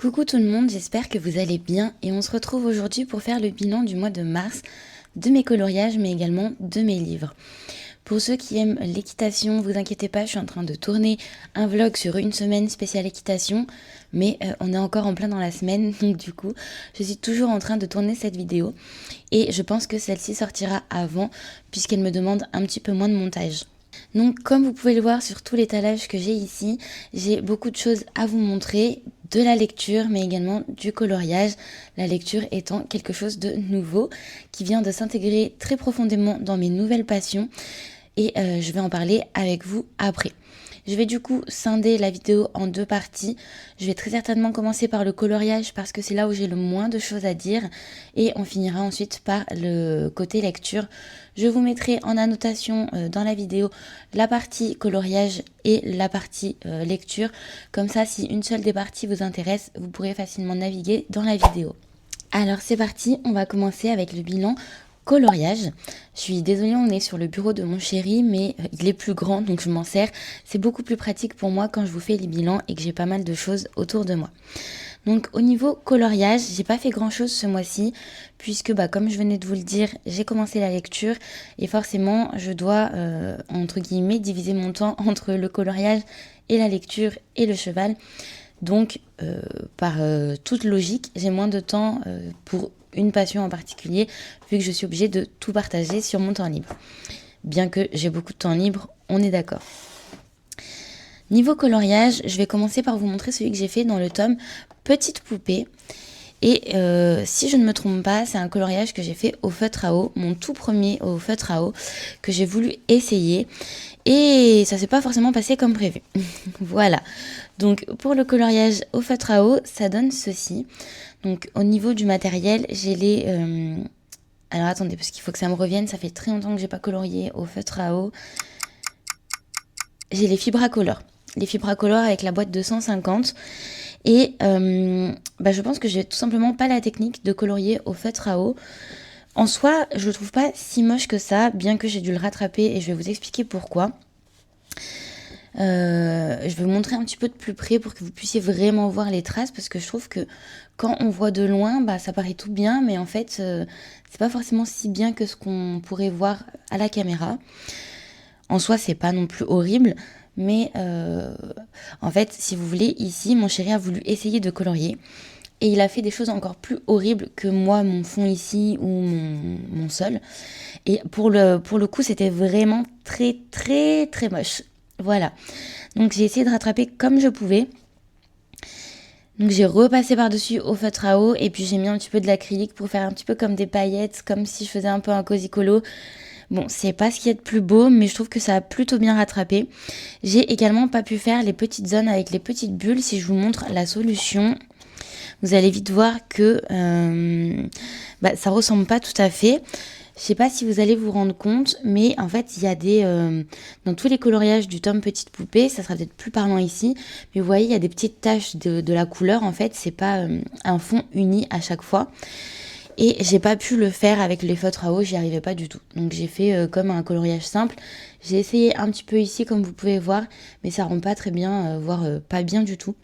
Coucou tout le monde, j'espère que vous allez bien et on se retrouve aujourd'hui pour faire le bilan du mois de mars de mes coloriages mais également de mes livres. Pour ceux qui aiment l'équitation, vous inquiétez pas, je suis en train de tourner un vlog sur une semaine spéciale équitation, mais on est encore en plein dans la semaine, donc du coup je suis toujours en train de tourner cette vidéo et je pense que celle-ci sortira avant puisqu'elle me demande un petit peu moins de montage. Donc comme vous pouvez le voir sur tout l'étalage que j'ai ici, j'ai beaucoup de choses à vous montrer, de la lecture mais également du coloriage, la lecture étant quelque chose de nouveau qui vient de s'intégrer très profondément dans mes nouvelles passions et je vais en parler avec vous après. Je vais du coup scinder la vidéo en deux parties. Je vais très certainement commencer par le coloriage parce que c'est là où j'ai le moins de choses à dire et on finira ensuite par le côté lecture. Je vous mettrai en annotation dans la vidéo la partie coloriage et la partie lecture. Comme ça, si une seule des parties vous intéresse, vous pourrez facilement naviguer dans la vidéo. Alors c'est parti, on va commencer avec le bilan coloriage. Je suis désolée, on est sur le bureau de mon chéri, mais il est plus grand, donc je m'en sers. C'est beaucoup plus pratique pour moi quand je vous fais les bilans et que j'ai pas mal de choses autour de moi. Donc au niveau coloriage, j'ai pas fait grand chose ce mois-ci, puisque comme je venais de vous le dire, j'ai commencé la lecture et forcément je dois, entre guillemets, diviser mon temps entre le coloriage et la lecture et le cheval. Donc par toute logique, j'ai moins de temps pour une passion en particulier, vu que je suis obligée de tout partager sur mon temps libre. Bien que j'ai beaucoup de temps libre, on est d'accord. Niveau coloriage, je vais commencer par vous montrer celui que j'ai fait dans le tome Petite Poupée. Et si je ne me trompe pas, c'est un coloriage que j'ai fait au feutre à eau, mon tout premier au feutre à eau, que j'ai voulu essayer. Et ça s'est pas forcément passé comme prévu. Voilà. Donc pour le coloriage au feutre à eau, ça donne ceci. Donc au niveau du matériel, j'ai les... Alors attendez, parce qu'il faut que ça me revienne, ça fait très longtemps que j'ai pas colorié au feutre à eau. J'ai les Fibracolor. Les Fibracolor avec la boîte de 150. Et je pense que j'ai tout simplement pas la technique de colorier au feutre à eau. En soi, je le trouve pas si moche que ça, bien que j'ai dû le rattraper et je vais vous expliquer pourquoi. Je vais vous montrer un petit peu de plus près pour que vous puissiez vraiment voir les traces parce que je trouve que quand on voit de loin, ça paraît tout bien, mais en fait, c'est pas forcément si bien que ce qu'on pourrait voir à la caméra. En soi, c'est pas non plus horrible, mais en fait, si vous voulez, ici, mon chéri a voulu essayer de colorier et il a fait des choses encore plus horribles que moi, mon fond ici ou mon sol. Et pour le coup, c'était vraiment très, très, très moche. Voilà, donc j'ai essayé de rattraper comme je pouvais. Donc j'ai repassé par-dessus au feutre à eau et puis j'ai mis un petit peu de l'acrylique pour faire un petit peu comme des paillettes, comme si je faisais un peu un cosy colo. Bon, c'est pas ce qu'il y a de plus beau, mais je trouve que ça a plutôt bien rattrapé. J'ai également pas pu faire les petites zones avec les petites bulles. Si je vous montre la solution, vous allez vite voir que ça ressemble pas tout à fait. Je sais pas si vous allez vous rendre compte, mais en fait, il y a dans tous les coloriages du tome Petite Poupée, ça sera peut-être plus parlant ici, mais vous voyez, il y a des petites taches de la couleur. En fait, c'est pas un fond uni à chaque fois. Et j'ai pas pu le faire avec les feutres à eau, j'y arrivais pas du tout. Donc j'ai fait comme un coloriage simple. J'ai essayé un petit peu ici, comme vous pouvez voir, mais ça rend pas très bien, voire pas bien du tout.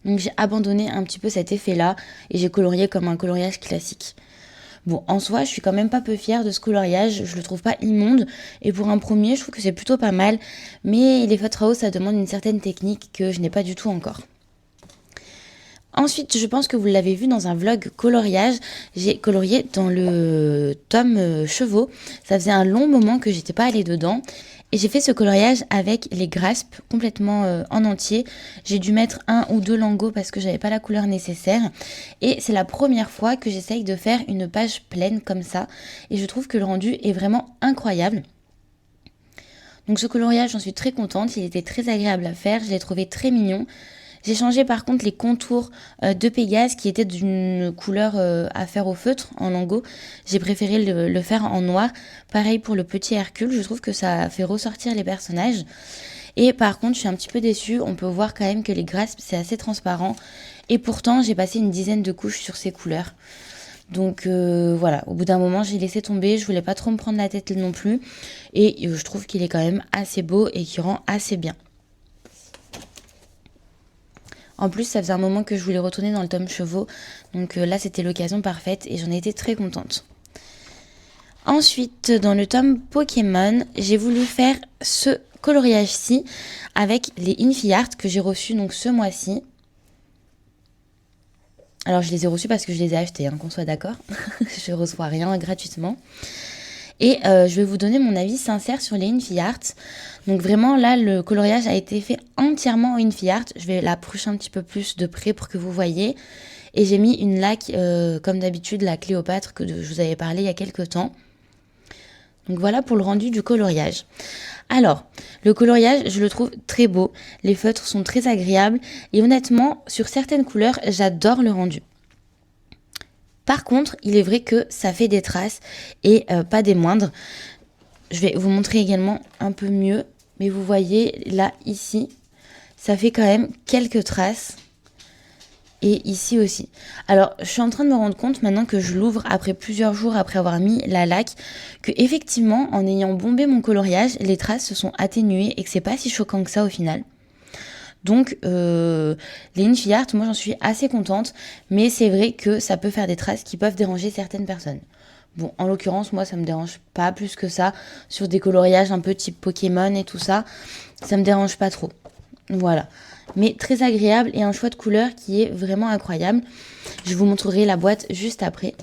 Donc j'ai abandonné un petit peu cet effet-là et j'ai colorié comme un coloriage classique. Bon, en soi, je suis quand même pas peu fière de ce coloriage, je le trouve pas immonde, et pour un premier, je trouve que c'est plutôt pas mal, mais les feutres à eau, ça demande une certaine technique que je n'ai pas du tout encore. Ensuite, je pense que vous l'avez vu dans un vlog coloriage, j'ai colorié dans le tome chevaux, ça faisait un long moment que j'étais pas allée dedans, et j'ai fait ce coloriage avec les graspes complètement en entier. J'ai dû mettre 1 ou 2 lingots parce que j'avais pas la couleur nécessaire. Et c'est la première fois que j'essaye de faire une page pleine comme ça. Et je trouve que le rendu est vraiment incroyable. Donc ce coloriage, j'en suis très contente. Il était très agréable à faire. Je l'ai trouvé très mignon. J'ai changé par contre les contours de Pégase qui étaient d'une couleur à faire au feutre, en lingot. J'ai préféré le faire en noir. Pareil pour le petit Hercule, je trouve que ça fait ressortir les personnages. Et par contre, je suis un petit peu déçue. On peut voir quand même que les graspes, c'est assez transparent. Et pourtant, j'ai passé une dizaine de couches sur ces couleurs. Donc voilà, au bout d'un moment, j'ai laissé tomber. Je voulais pas trop me prendre la tête non plus. Et je trouve qu'il est quand même assez beau et qu'il rend assez bien. En plus, ça faisait un moment que je voulais retourner dans le tome chevaux, donc là c'était l'occasion parfaite et j'en ai été très contente. Ensuite, dans le tome Pokémon, j'ai voulu faire ce coloriage-ci avec les Infi Art que j'ai reçus donc ce mois-ci. Alors je les ai reçus parce que je les ai achetés, hein, qu'on soit d'accord. Je ne reçois rien gratuitement. Et je vais vous donner mon avis sincère sur les Infi Art. Donc vraiment là, le coloriage a été fait entièrement en Infi Art. Je vais l'approcher un petit peu plus de près pour que vous voyez. Et j'ai mis une laque, comme d'habitude, la Cléopâtre que je vous avais parlé il y a quelques temps. Donc voilà pour le rendu du coloriage. Alors, le coloriage, je le trouve très beau. Les feutres sont très agréables. Et honnêtement, sur certaines couleurs, j'adore le rendu. Par contre, il est vrai que ça fait des traces et pas des moindres. Je vais vous montrer également un peu mieux. Mais vous voyez, là, ici, ça fait quand même quelques traces. Et ici aussi. Alors, je suis en train de me rendre compte maintenant que je l'ouvre après plusieurs jours après avoir mis la laque, que effectivement, en ayant bombé mon coloriage, les traces se sont atténuées et que c'est pas si choquant que ça au final. Donc, les Infi Art, moi j'en suis assez contente, mais c'est vrai que ça peut faire des traces qui peuvent déranger certaines personnes. Bon, en l'occurrence, moi ça me dérange pas plus que ça, sur des coloriages un peu type Pokémon et tout ça, ça me dérange pas trop. Voilà. Mais très agréable et un choix de couleur qui est vraiment incroyable. Je vous montrerai la boîte juste après.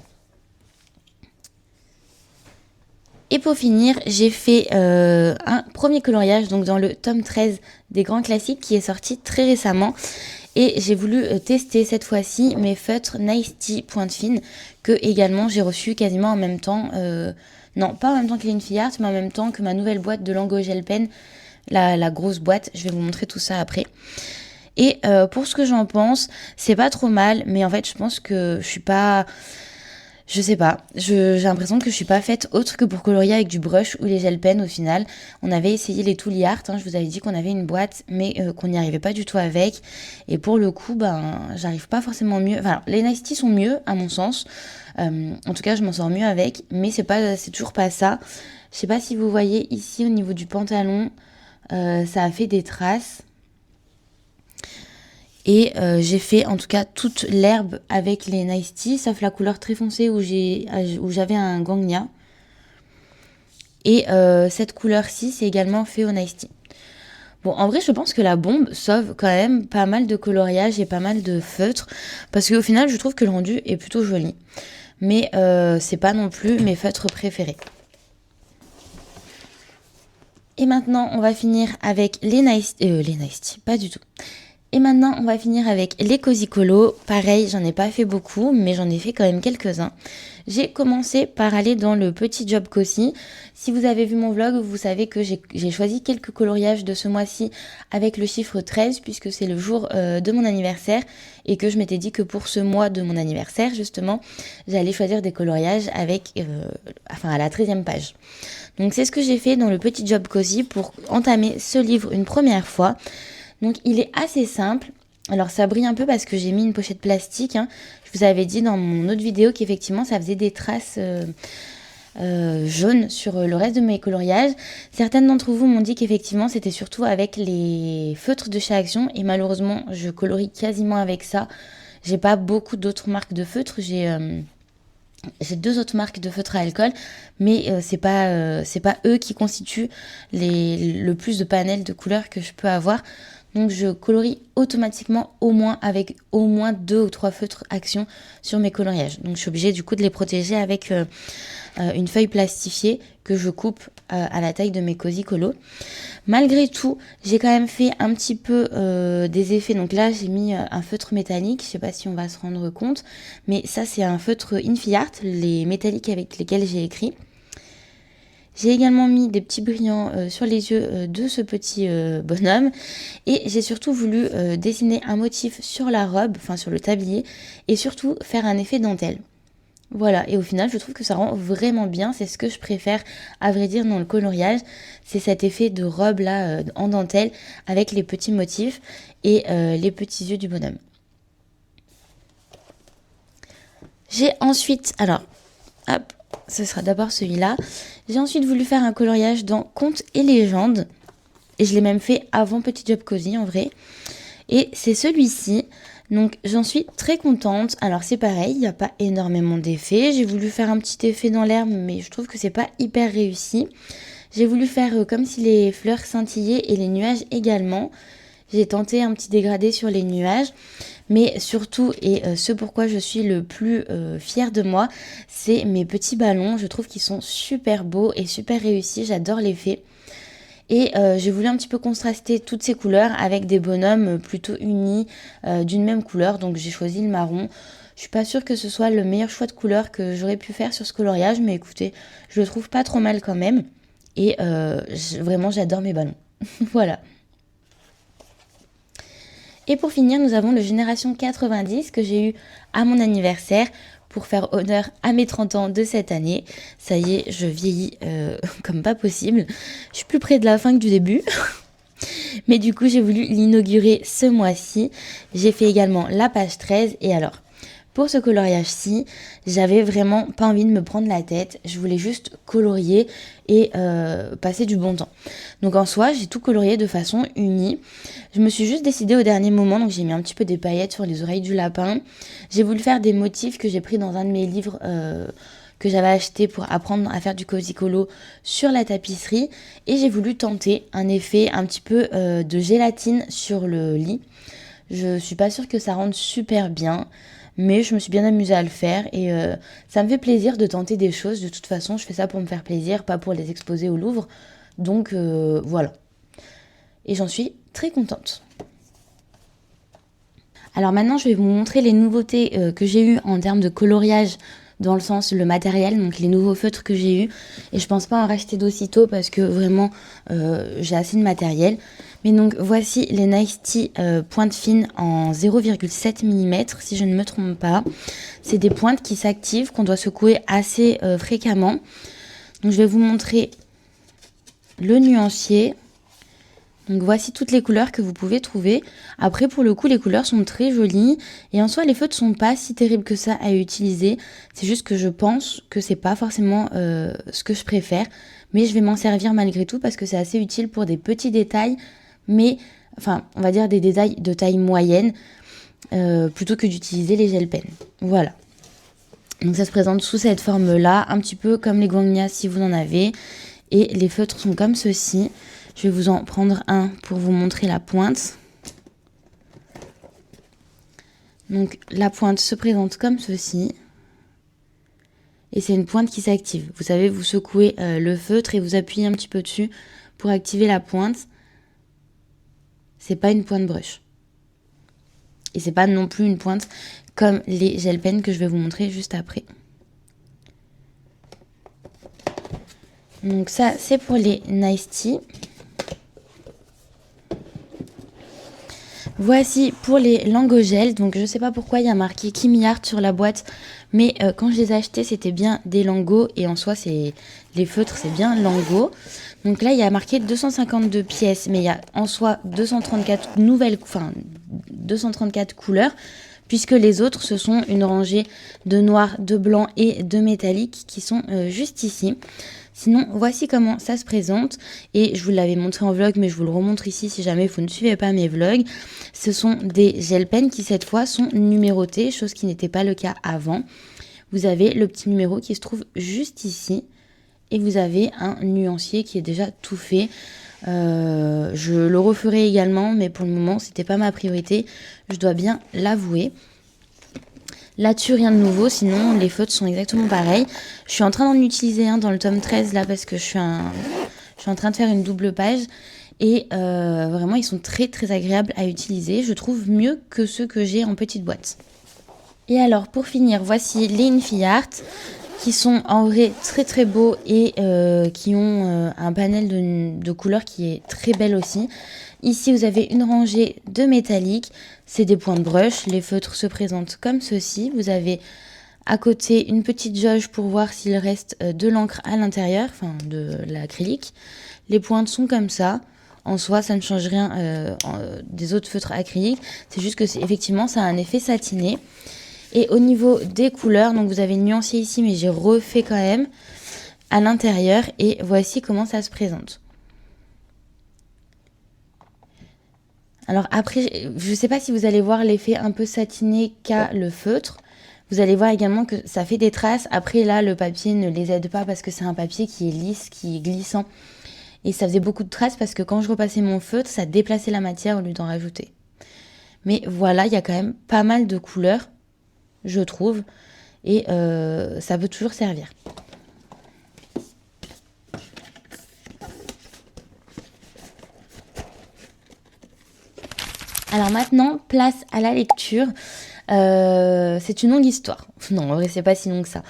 Et pour finir, j'ai fait un premier coloriage donc dans le tome 13 des grands classiques qui est sorti très récemment. Et j'ai voulu tester cette fois-ci mes feutres Nice Tea Pointe Fine que également j'ai reçu quasiment en même temps. Non, pas en même temps que les Infi Art, mais en même temps que ma nouvelle boîte de Lango Gel Pen. La grosse boîte, je vais vous montrer tout ça après. Et pour ce que j'en pense, c'est pas trop mal, mais en fait je pense que je suis pas... Je sais pas, j'ai l'impression que je suis pas faite autre que pour colorier avec du brush ou les gel pen au final. On avait essayé les Tooly Art, hein, je vous avais dit qu'on avait une boîte, mais qu'on n'y arrivait pas du tout avec. Et pour le coup, j'arrive pas forcément mieux. Enfin, les Nice Tea sont mieux à mon sens. En tout cas, je m'en sors mieux avec, mais c'est toujours pas ça. Je sais pas si vous voyez ici au niveau du pantalon, ça a fait des traces. Et j'ai fait en tout cas toute l'herbe avec les Nice Tea, sauf la couleur très foncée où j'avais un Ganglia. Et cette couleur-ci, c'est également fait au Nice Tea. Bon, en vrai, je pense que la bombe sauve quand même pas mal de coloriage et pas mal de feutres. Parce qu'au final, je trouve que le rendu est plutôt joli. Mais c'est pas non plus mes feutres préférés. Et maintenant, on va finir avec les Nice Tea, pas du tout. Et maintenant, on va finir avec les Cozy Colo. Pareil, j'en ai pas fait beaucoup, mais j'en ai fait quand même quelques-uns. J'ai commencé par aller dans le petit job Cozy. Si vous avez vu mon vlog, vous savez que j'ai choisi quelques coloriages de ce mois-ci avec le chiffre 13, puisque c'est le jour de mon anniversaire, et que je m'étais dit que pour ce mois de mon anniversaire, justement, j'allais choisir des coloriages avec, à la 13e page. Donc c'est ce que j'ai fait dans le petit job Cozy pour entamer ce livre une première fois. Donc il est assez simple. Alors ça brille un peu parce que j'ai mis une pochette plastique. Hein. Je vous avais dit dans mon autre vidéo qu'effectivement ça faisait des traces jaunes sur le reste de mes coloriages. Certaines d'entre vous m'ont dit qu'effectivement c'était surtout avec les feutres de chez Action. Et malheureusement je colorie quasiment avec ça. J'ai pas beaucoup d'autres marques de feutres. J'ai 2 autres marques de feutres à alcool, mais c'est pas eux qui constituent le plus de panels de couleurs que je peux avoir. Donc je colorie automatiquement avec au moins 2 ou 3 feutres Action sur mes coloriages. Donc je suis obligée du coup de les protéger avec une feuille plastifiée que je coupe à la taille de mes Cozy Colo. Malgré tout, j'ai quand même fait un petit peu des effets. Donc là, j'ai mis un feutre métallique. Je sais pas si on va se rendre compte, mais ça c'est un feutre Infi Art, les métalliques avec lesquels j'ai écrit. J'ai également mis des petits brillants sur les yeux de ce petit bonhomme. Et j'ai surtout voulu dessiner un motif sur la robe, enfin sur le tablier, et surtout faire un effet dentelle. Voilà, et au final, je trouve que ça rend vraiment bien. C'est ce que je préfère, à vrai dire, dans le coloriage. C'est cet effet de robe là, en dentelle, avec les petits motifs et les petits yeux du bonhomme. J'ai ensuite, alors, hop, ce sera d'abord celui-là. J'ai ensuite voulu faire un coloriage dans Contes et légendes. Et je l'ai même fait avant Petit Job Cozy en vrai. Et c'est celui-ci. Donc j'en suis très contente. Alors c'est pareil, il n'y a pas énormément d'effets. J'ai voulu faire un petit effet dans l'herbe, mais je trouve que c'est pas hyper réussi. J'ai voulu faire comme si les fleurs scintillaient et les nuages également. J'ai tenté un petit dégradé sur les nuages. Mais surtout, et ce pourquoi je suis le plus fière de moi, c'est mes petits ballons. Je trouve qu'ils sont super beaux et super réussis. J'adore l'effet. Et j'ai voulu un petit peu contraster toutes ces couleurs avec des bonhommes plutôt unis d'une même couleur. Donc j'ai choisi le marron. Je suis pas sûre que ce soit le meilleur choix de couleur que j'aurais pu faire sur ce coloriage. Mais écoutez, je le trouve pas trop mal quand même. Et vraiment j'adore mes ballons. Voilà. Et pour finir, nous avons le Génération 90 que j'ai eu à mon anniversaire pour faire honneur à mes 30 ans de cette année. Ça y est, je vieillis comme pas possible. Je suis plus près de la fin que du début. Mais du coup, j'ai voulu l'inaugurer ce mois-ci. J'ai fait également la page 13. Et alors, pour ce coloriage-ci, j'avais vraiment pas envie de me prendre la tête. Je voulais juste colorier et passer du bon temps. Donc en soi, j'ai tout colorié de façon unie. Je me suis juste décidée au dernier moment, donc j'ai mis un petit peu des paillettes sur les oreilles du lapin. J'ai voulu faire des motifs que j'ai pris dans un de mes livres que j'avais acheté pour apprendre à faire du cozy colo sur la tapisserie. Et j'ai voulu tenter un effet un petit peu de gélatine sur le lit. Je suis pas sûre que ça rende super bien. Mais je me suis bien amusée à le faire et ça me fait plaisir de tenter des choses. De toute façon, je fais ça pour me faire plaisir, pas pour les exposer au Louvre. Donc voilà. Et j'en suis très contente. Alors maintenant, je vais vous montrer les nouveautés que j'ai eues en termes de coloriage, dans le sens le matériel, donc les nouveaux feutres que j'ai eus. Et je pense pas en racheter d'aussitôt parce que vraiment, j'ai assez de matériel. Mais donc voici les Nice Tea pointe fine en 0,7 mm si je ne me trompe pas. C'est des pointes qui s'activent, qu'on doit secouer assez fréquemment. Donc je vais vous montrer le nuancier. Donc voici toutes les couleurs que vous pouvez trouver. Après pour le coup les couleurs sont très jolies et en soi les feutres sont pas si terribles que ça à utiliser. C'est juste que je pense que c'est pas forcément ce que je préfère. Mais je vais m'en servir malgré tout parce que c'est assez utile pour des petits détails. Mais enfin on va dire des détails de taille moyenne plutôt que d'utiliser les gel pens. Voilà. Donc ça se présente sous cette forme là, un petit peu comme les guangnia si vous en avez. Et les feutres sont comme ceci. Je vais vous en prendre un pour vous montrer la pointe. Donc la pointe se présente comme ceci. Et c'est une pointe qui s'active. Vous savez, vous secouez le feutre et vous appuyez un petit peu dessus pour activer la pointe. C'est pas une pointe brush. Et c'est pas non plus une pointe comme les gel pens que je vais vous montrer juste après. Donc ça, c'est pour les Nice Tea. Voici pour les Lango Gel. Donc je sais pas pourquoi il y a marqué Kimi Art sur la boîte, mais quand je les ai achetés c'était bien des Lango et en soi c'est les feutres c'est bien Lango. Donc là il y a marqué 252 pièces, mais il y a en soi 234 couleurs puisque les autres ce sont une rangée de noir, de blanc et de métallique qui sont juste ici. Sinon, voici comment ça se présente. Et je vous l'avais montré en vlog, mais je vous le remontre ici si jamais vous ne suivez pas mes vlogs. Ce sont des gel pens qui, cette fois, sont numérotés, chose qui n'était pas le cas avant. Vous avez le petit numéro qui se trouve juste ici. Et vous avez un nuancier qui est déjà tout fait. Je le referai également, mais pour le moment, c'était pas ma priorité. Je dois bien l'avouer. Là-dessus, rien de nouveau, sinon les feutres sont exactement pareils. Je suis en train d'en utiliser un dans le tome 13 là parce que je suis en train de faire une double page. Et vraiment, ils sont très très agréables à utiliser. Je trouve mieux que ceux que j'ai en petite boîte. Et alors, pour finir, voici les Infi Art qui sont en vrai très très beaux et qui ont un panel de couleurs qui est très belle aussi. Ici, vous avez une rangée de métalliques. C'est des points de brush. Les feutres se présentent comme ceci. Vous avez à côté une petite jauge pour voir s'il reste de l'encre à l'intérieur, enfin de l'acrylique. Les pointes sont comme ça. En soi, ça ne change rien des autres feutres acryliques. C'est juste que effectivement, ça a un effet satiné. Et au niveau des couleurs, donc vous avez le nuancier ici, mais j'ai refait quand même à l'intérieur. Et voici comment ça se présente. Alors après, je sais pas si vous allez voir l'effet un peu satiné qu'a le feutre. Vous allez voir également que ça fait des traces. Après là, le papier ne les aide pas parce que c'est un papier qui est lisse, qui est glissant. Et ça faisait beaucoup de traces parce que quand je repassais mon feutre, ça déplaçait la matière au lieu d'en rajouter. Mais voilà, il y a quand même pas mal de couleurs, je trouve. Et ça peut toujours servir. Alors maintenant, place à la lecture. C'est une longue histoire. Non, en vrai, c'est pas si long que ça.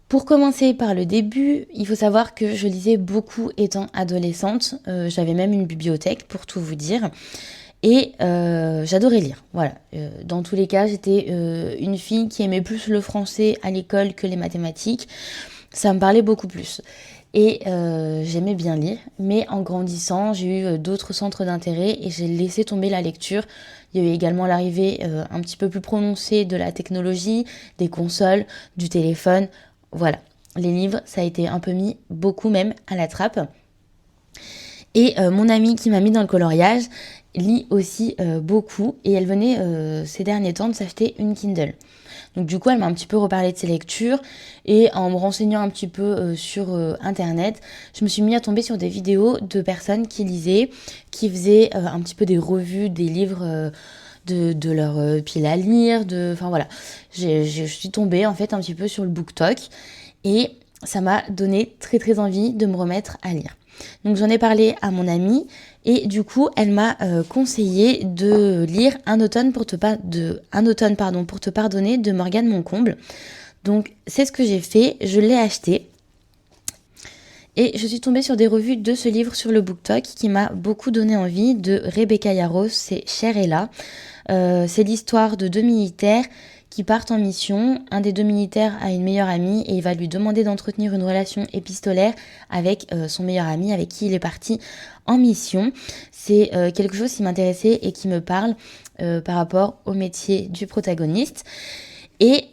Pour commencer par le début, il faut savoir que je lisais beaucoup étant adolescente. J'avais même une bibliothèque, pour tout vous dire. Et j'adorais lire. Voilà. Dans tous les cas, j'étais une fille qui aimait plus le français à l'école que les mathématiques. Ça me parlait beaucoup plus. Et j'aimais bien lire, mais en grandissant, j'ai eu d'autres centres d'intérêt et j'ai laissé tomber la lecture. Il y a eu également l'arrivée un petit peu plus prononcée de la technologie, des consoles, du téléphone. Voilà, les livres, ça a été un peu mis, beaucoup même, à la trappe. Et mon amie qui m'a mis dans le coloriage lit aussi beaucoup et elle venait ces derniers temps de s'acheter une Kindle. Donc du coup, elle m'a un petit peu reparlé de ses lectures et en me renseignant un petit peu sur internet, je me suis mis à tomber sur des vidéos de personnes qui lisaient, qui faisaient un petit peu des revues des livres de leur pile à lire, enfin voilà. Je suis tombée en fait un petit peu sur le BookTok et ça m'a donné très très envie de me remettre à lire. Donc j'en ai parlé à mon amie et du coup elle m'a conseillé de lire Un automne pour te pardonner de Morgane Moncomble. Donc c'est ce que j'ai fait, je l'ai acheté et je suis tombée sur des revues de ce livre sur le BookTok qui m'a beaucoup donné envie, de Rebecca Yarros, c'est Cher et là. C'est l'histoire de deux militaires qui partent en mission. Un des deux militaires a une meilleure amie et il va lui demander d'entretenir une relation épistolaire avec son meilleur ami avec qui il est parti en mission. C'est quelque chose qui m'intéressait et qui me parle par rapport au métier du protagoniste. Et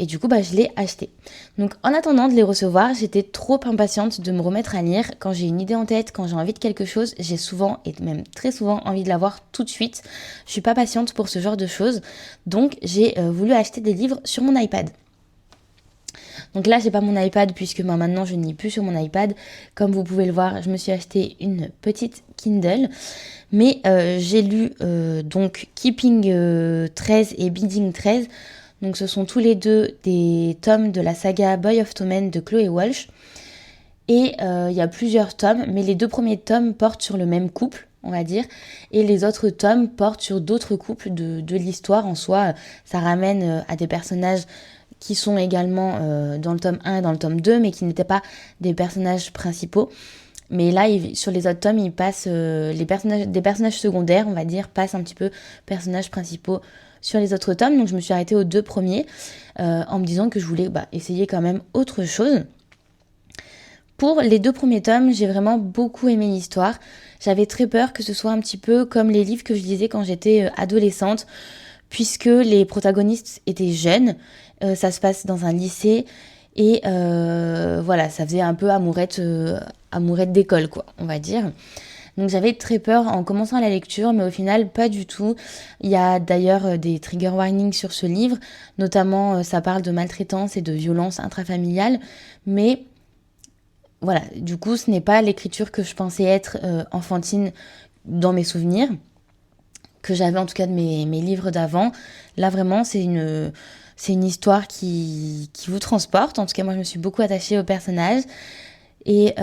du coup, je l'ai acheté. Donc en attendant de les recevoir, j'étais trop impatiente de me remettre à lire. Quand j'ai une idée en tête, quand j'ai envie de quelque chose, j'ai souvent, et même très souvent, envie de l'avoir tout de suite. Je suis pas patiente pour ce genre de choses. Donc j'ai voulu acheter des livres sur mon iPad. Donc là, j'ai pas mon iPad puisque maintenant je ne lis plus sur mon iPad. Comme vous pouvez le voir, je me suis acheté une petite Kindle. Mais j'ai lu donc Keeping 13 et Bidding 13. Donc ce sont tous les deux des tomes de la saga Boy of Tommen de Chloé Walsh. Et il y a plusieurs tomes, mais les deux premiers tomes portent sur le même couple, on va dire. Et les autres tomes portent sur d'autres couples de l'histoire en soi. Ça ramène à des personnages qui sont également dans le tome 1 et dans le tome 2, mais qui n'étaient pas des personnages principaux. Mais là, sur les autres tomes, ils passent des personnages secondaires, on va dire, passent un petit peu personnages principaux sur les autres tomes. Donc je me suis arrêtée aux deux premiers en me disant que je voulais essayer quand même autre chose. Pour les deux premiers tomes, j'ai vraiment beaucoup aimé l'histoire. J'avais très peur que ce soit un petit peu comme les livres que je lisais quand j'étais adolescente, puisque les protagonistes étaient jeunes. Ça se passe dans un lycée et voilà, ça faisait un peu amourette d'école, quoi, on va dire. Donc j'avais très peur en commençant la lecture, mais au final, pas du tout. Il y a d'ailleurs des trigger warnings sur ce livre, notamment ça parle de maltraitance et de violence intrafamiliale, mais voilà, du coup, ce n'est pas l'écriture que je pensais être enfantine dans mes souvenirs, que j'avais en tout cas de mes livres d'avant. Là, vraiment, c'est une histoire qui vous transporte. En tout cas, moi, je me suis beaucoup attachée au personnage et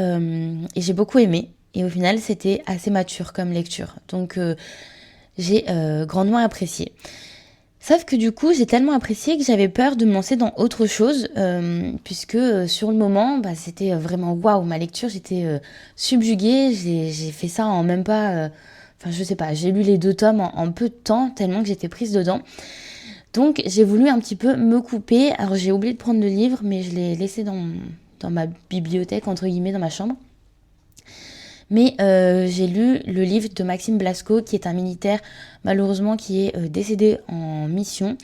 j'ai beaucoup aimé. Et au final, c'était assez mature comme lecture. Donc, j'ai grandement apprécié. Sauf que du coup, j'ai tellement apprécié que j'avais peur de me lancer dans autre chose, puisque sur le moment, c'était vraiment waouh, ma lecture, j'étais subjuguée, j'ai fait ça en même pas, je sais pas, j'ai lu les deux tomes en peu de temps, tellement que j'étais prise dedans. Donc j'ai voulu un petit peu me couper, alors j'ai oublié de prendre le livre, mais je l'ai laissé dans ma bibliothèque, entre guillemets, dans ma chambre. Mais j'ai lu le livre de Maxime Blasco, qui est un militaire malheureusement qui est décédé en mission.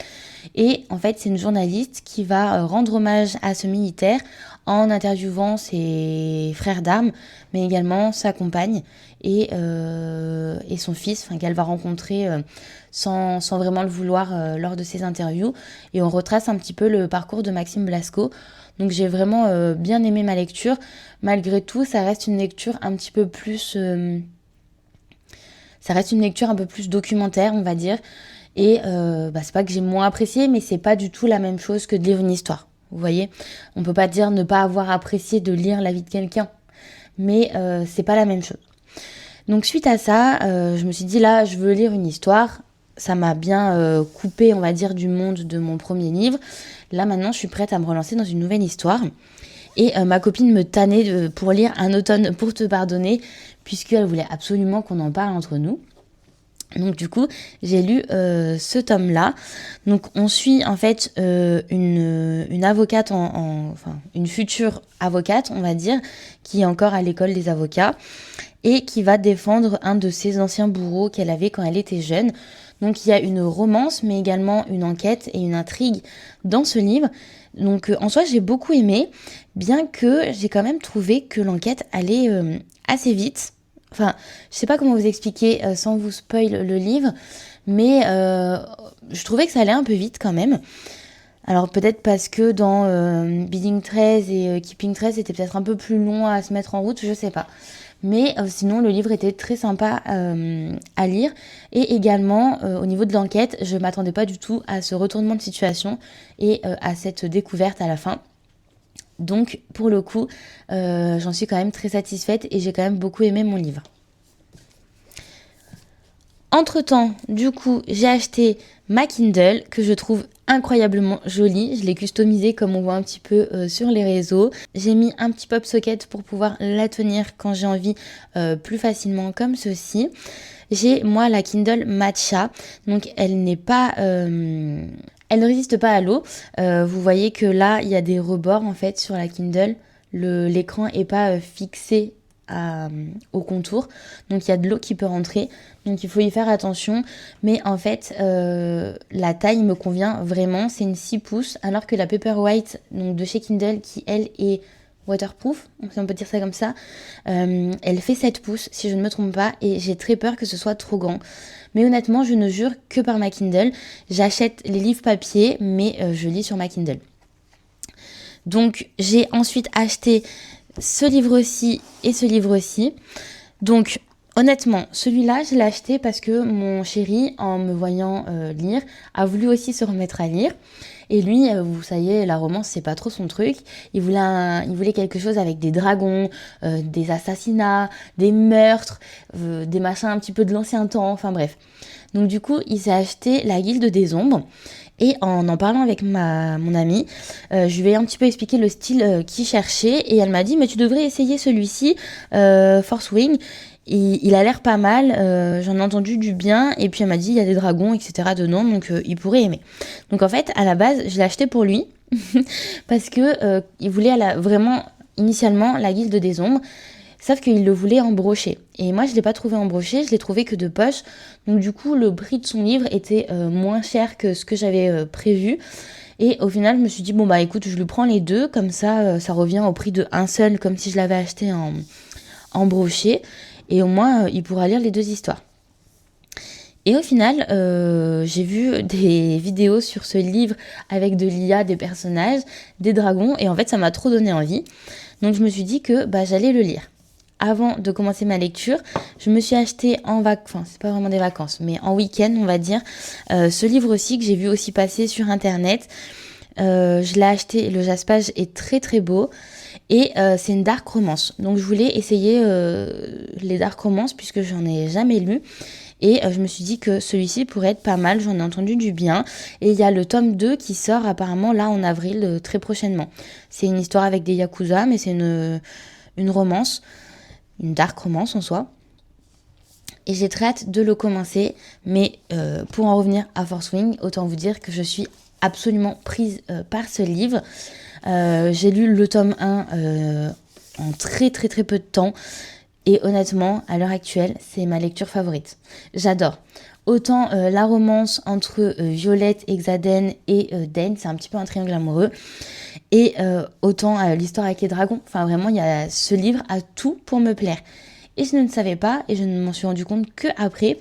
Et en fait, c'est une journaliste qui va rendre hommage à ce militaire en interviewant ses frères d'armes, mais également sa compagne et son fils, qu'elle va rencontrer sans vraiment le vouloir lors de ses interviews. Et on retrace un petit peu le parcours de Maxime Blasco. Donc j'ai vraiment bien aimé ma lecture. Malgré tout, ça reste une lecture un petit peu plus... ça reste une lecture un peu plus documentaire, on va dire. Et c'est pas que j'ai moins apprécié, mais c'est pas du tout la même chose que de lire une histoire. Vous voyez, on peut pas dire ne pas avoir apprécié de lire la vie de quelqu'un, mais c'est pas la même chose. Donc suite à ça, je me suis dit là, je veux lire une histoire. Ça m'a bien coupé, on va dire, du monde de mon premier livre. Là maintenant, je suis prête à me relancer dans une nouvelle histoire. Et ma copine me tannait pour lire Un automne pour te pardonner, puisqu'elle voulait absolument qu'on en parle entre nous. Donc du coup, j'ai lu ce tome-là. Donc on suit en fait une avocate, une future avocate, on va dire, qui est encore à l'école des avocats et qui va défendre un de ses anciens bourreaux qu'elle avait quand elle était jeune. Donc il y a une romance, mais également une enquête et une intrigue dans ce livre. Donc en soi, j'ai beaucoup aimé, bien que j'ai quand même trouvé que l'enquête allait assez vite. Enfin, je sais pas comment vous expliquer sans vous spoil le livre, mais je trouvais que ça allait un peu vite quand même. Alors peut-être parce que dans Bidding 13 et Keeping 13, c'était peut-être un peu plus long à se mettre en route, je sais pas. Mais sinon, le livre était très sympa à lire. Et également, au niveau de l'enquête, je m'attendais pas du tout à ce retournement de situation et à cette découverte à la fin. Donc, pour le coup, j'en suis quand même très satisfaite et j'ai quand même beaucoup aimé mon livre. Entre-temps, du coup, j'ai acheté ma Kindle que je trouve incroyablement jolie. Je l'ai customisée comme on voit un petit peu sur les réseaux. J'ai mis un petit pop socket pour pouvoir la tenir quand j'ai envie plus facilement comme ceci. J'ai moi la Kindle Matcha, donc elle n'est pas... elle ne résiste pas à l'eau. Vous voyez que là, il y a des rebords en fait sur la Kindle. L'écran n'est pas fixé au contour. Donc il y a de l'eau qui peut rentrer. Donc il faut y faire attention. Mais en fait, la taille me convient vraiment. C'est une 6 pouces. Alors que la Paperwhite donc de chez Kindle, qui elle est waterproof, si on peut dire ça comme ça, elle fait 7 pouces si je ne me trompe pas. Et j'ai très peur que ce soit trop grand. Mais honnêtement, je ne jure que par ma Kindle. J'achète les livres papier, mais je lis sur ma Kindle. Donc, j'ai ensuite acheté ce livre-ci et ce livre-ci. Donc, honnêtement, celui-là, je l'ai acheté parce que mon chéri, en me voyant lire, a voulu aussi se remettre à lire. Et lui, vous savez, la romance, c'est pas trop son truc. Il voulait quelque chose avec des dragons, des assassinats, des meurtres, des machins un petit peu de l'ancien temps, enfin bref. Donc du coup, il s'est acheté La Guilde des Ombres. Et en parlant avec mon amie, je lui ai un petit peu expliqué le style qu'il cherchait. Et elle m'a dit, mais tu devrais essayer celui-ci, Force Wing. Il a l'air pas mal, j'en ai entendu du bien, et puis elle m'a dit il y a des dragons, etc. dedans, donc il pourrait aimer. Donc en fait, à la base, je l'ai acheté pour lui, parce que il voulait vraiment, initialement, la Guilde des Ombres, sauf qu'il le voulait en brochet. Et moi, je ne l'ai pas trouvé en brochet, je l'ai trouvé que de poche, donc du coup, le prix de son livre était moins cher que ce que j'avais prévu. Et au final, je me suis dit, bon bah écoute, je lui prends les deux, comme ça, ça revient au prix de un seul, comme si je l'avais acheté en brochet. Et au moins, il pourra lire les deux histoires. Et au final, j'ai vu des vidéos sur ce livre avec de l'IA, des personnages, des dragons. Et en fait, ça m'a trop donné envie. Donc, je me suis dit que j'allais le lire. Avant de commencer ma lecture, je me suis acheté c'est pas vraiment des vacances, mais en week-end, on va dire, ce livre-ci que j'ai vu aussi passer sur Internet. Je l'ai acheté, le jaspage est très très beau. Et c'est une dark romance. Donc je voulais essayer les dark romances puisque j'en ai jamais lu. Et je me suis dit que celui-ci pourrait être pas mal, j'en ai entendu du bien. Et il y a le tome 2 qui sort apparemment là en avril très prochainement. C'est une histoire avec des yakuza, mais c'est une romance, une dark romance en soi. Et j'ai très hâte de le commencer. Mais pour en revenir à Force Wing, autant vous dire que je suis absolument prise par ce livre. J'ai lu le tome 1 en très très très peu de temps et honnêtement à l'heure actuelle c'est ma lecture favorite. J'adore. Autant la romance entre Violette, Exaden et Den, c'est un petit peu un triangle amoureux. Et autant l'histoire avec les dragons. Enfin vraiment, ce livre a tout pour me plaire. Et je ne le savais pas, et je ne m'en suis rendu compte que après,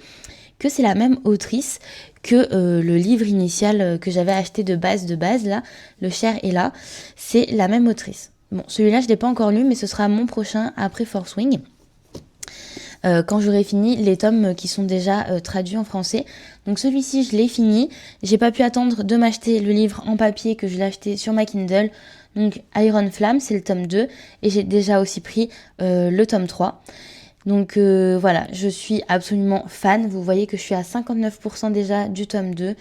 que c'est la même autrice que le livre initial que j'avais acheté de base là, Le Cher est là, c'est la même autrice. Bon, celui-là je ne l'ai pas encore lu, mais ce sera mon prochain après Force Wing. Quand j'aurai fini les tomes qui sont déjà traduits en français. Donc celui-ci, je l'ai fini. J'ai pas pu attendre de m'acheter le livre en papier que je l'ai acheté sur ma Kindle. Donc Iron Flame, c'est le tome 2. Et j'ai déjà aussi pris le tome 3. Donc voilà, je suis absolument fan. Vous voyez que je suis à 59% déjà du tome 2.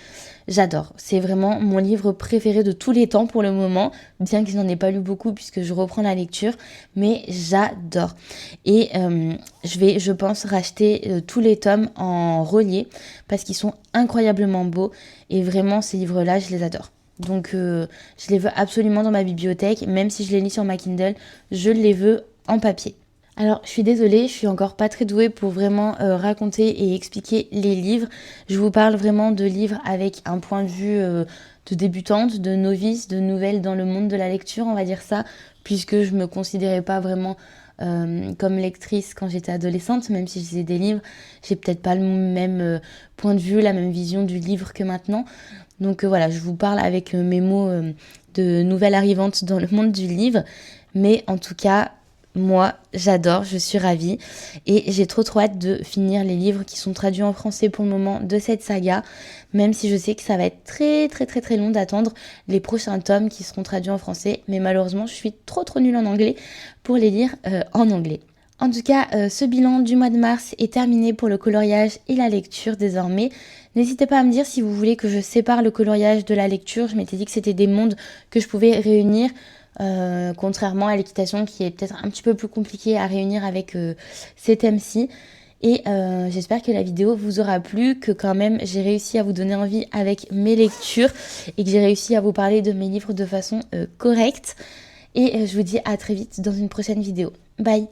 J'adore. C'est vraiment mon livre préféré de tous les temps pour le moment, bien que je n'en ai pas lu beaucoup puisque je reprends la lecture, mais j'adore. Et je vais, je pense, racheter tous les tomes en relié parce qu'ils sont incroyablement beaux et vraiment ces livres-là, je les adore. Donc je les veux absolument dans ma bibliothèque, même si je les lis sur ma Kindle, je les veux en papier. Alors, je suis désolée, je suis encore pas très douée pour vraiment raconter et expliquer les livres. Je vous parle vraiment de livres avec un point de vue de débutante, de novice, de nouvelle dans le monde de la lecture, on va dire ça, puisque je me considérais pas vraiment comme lectrice quand j'étais adolescente, même si je lisais des livres, j'ai peut-être pas le même point de vue, la même vision du livre que maintenant. Donc voilà, je vous parle avec mes mots de nouvelle arrivante dans le monde du livre, mais en tout cas, moi, j'adore, je suis ravie et j'ai trop hâte de finir les livres qui sont traduits en français pour le moment de cette saga, même si je sais que ça va être très long d'attendre les prochains tomes qui seront traduits en français, mais malheureusement, je suis trop nulle en anglais pour les lire en anglais. En tout cas, ce bilan du mois de mars est terminé pour le coloriage et la lecture désormais. N'hésitez pas à me dire si vous voulez que je sépare le coloriage de la lecture. Je m'étais dit que c'était des mondes que je pouvais réunir. Contrairement à l'équitation qui est peut-être un petit peu plus compliquée à réunir avec ces thèmes-ci. Et j'espère que la vidéo vous aura plu, que quand même j'ai réussi à vous donner envie avec mes lectures et que j'ai réussi à vous parler de mes livres de façon correcte. Et je vous dis à très vite dans une prochaine vidéo. Bye!